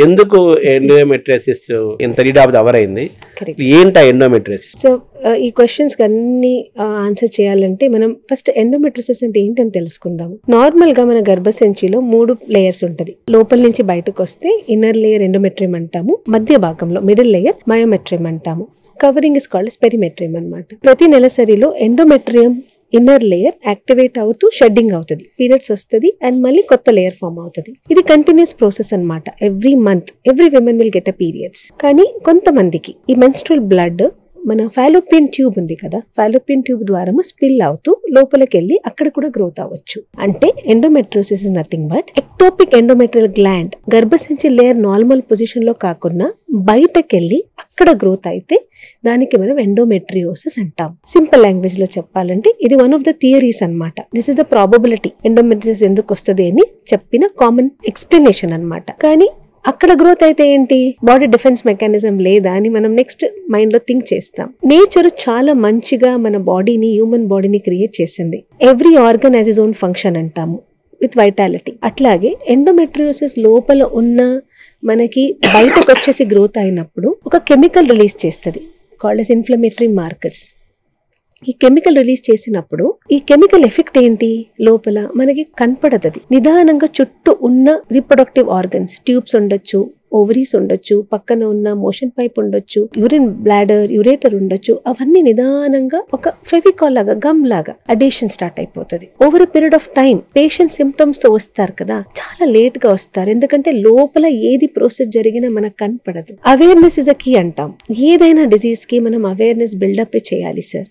ఎందుకు ఎండోమెట్రియోసిస్ ఇంత read of the hour అయింది? ఏంటా ఎండోమెట్రియోసిస్? సో ఈ క్వశ్చన్స్ అన్ని ఆన్సర్ చేయాలంటే మనం ఫస్ట్ ఎండోమెట్రియోసిస్ అంటే ఏంటని తెలుసుకుందాము. నార్మల్ గా మన గర్భసంచిలో 3 లేయర్స్ ఉంటది. లోపల నుంచి బయటకు వస్తే ఇన్నర్ లేయర్ ఎండోమెట్రియం అంటాము, మధ్య భాగంలో మిడిల్ లేయర్ మయోమెట్రియం అంటాము, కవరింగ్ ఇస్ కాల్డ్ పెరిమెట్రియం అన్నమాట. ప్రతి నెలసరిలో ఎండోమెట్రియం ఇన్నర్ లేయర్ యాక్టివేట్ అవుతూ షెడ్డింగ్ అవుతుంది, పీరియడ్స్ వస్తుంది అండ్ మళ్ళీ కొత్త లేయర్ ఫామ్ అవుతుంది. ఇది కంటిన్యూస్ ప్రాసెస్ అన్నమాట. Every month every women will get a periods. కానీ కొంతమందికి ఈ మెన్స్ట్రువల్ బ్లడ్ మన ఫాలోపియన్ ట్యూబ్ ఉంది కదా, ఫాలోపియన్ ట్యూబ్ ద్వారా స్పిల్ అవుతూ లోపలికి వెళ్ళి అక్కడ కూడా గ్రోత్ అవ్వచ్చు. అంటే endometriosis is nothing but ectopic endometrial gland గర్భసంచి లేయర్ నార్మల్ పొజిషన్ లో కాకుండా బయటకెళ్ళి అక్కడ గ్రోత్ అయితే దానికి మనం ఎండోమెట్రియోసిస్ అంటాం. సింపుల్ లాంగ్వేజ్ లో చెప్పాలంటే ఇది వన్ ఆఫ్ ద థియరీస్ అన్నమాట. This is the probability endometriosis ఎందుకు వస్తుంది అని చెప్పిన కామన్ ఎక్స్ప్లెనేషన్ అన్నమాట. కానీ అక్కడ గ్రోత్ అయితే ఏంటి, బాడీ డిఫెన్స్ మెకానిజం లేదా అని మనం నెక్స్ట్ మైండ్ లో థింక్ చేస్తాం. నేచర్ చాలా మంచిగా మన బాడీని, హ్యూమన్ బాడీని క్రియేట్ చేసింది. Every organ as is own function అంటాము విత్ వైటాలిటీ. అట్లాగే ఎండోమెట్రియోసిస్ లోపల ఉన్న మనకి బయటకు వచ్చేసి గ్రోత్ అయినప్పుడు ఒక కెమికల్ రిలీజ్ చేస్తుంది కాల్డ్ as ఇన్ఫ్లమేటరీ మార్కర్స్. ఈ కెమికల్ రిలీజ్ చేసినప్పుడు ఈ కెమికల్ ఎఫెక్ట్ ఏంటి, లోపల మనకి కనపడదు. నిదానంగా చుట్టూ ఉన్న రీప్రొడక్టివ్ ఆర్గన్స్, ట్యూబ్స్ ఉండొచ్చు, ఓవరీస్ ఉండొచ్చు, పక్కన ఉన్న మోషన్ పైప్ ఉండొచ్చు, యూరిన్ బ్లాడర్, యూరేటర్ ఉండొచ్చు. అవన్నీ నిదానంగా ఒక ఫెవికాల్ లాగా, గమ్ లాగా అడిషన్ స్టార్ట్ అయిపోతుంది. Over a period of time patient symptoms తో వస్తారు కదా, చాలా లేట్ గా వస్తారు. ఎందుకంటే లోపల ఏది ప్రాసెస్ జరిగినా మనకు కనపడదు. అవేర్నెస్ ఇస్ అ కీ అంటాం. ఏదైనా డిజీజ్ కి మనం అవేర్నెస్ బిల్డప్ చేయాలి సార్.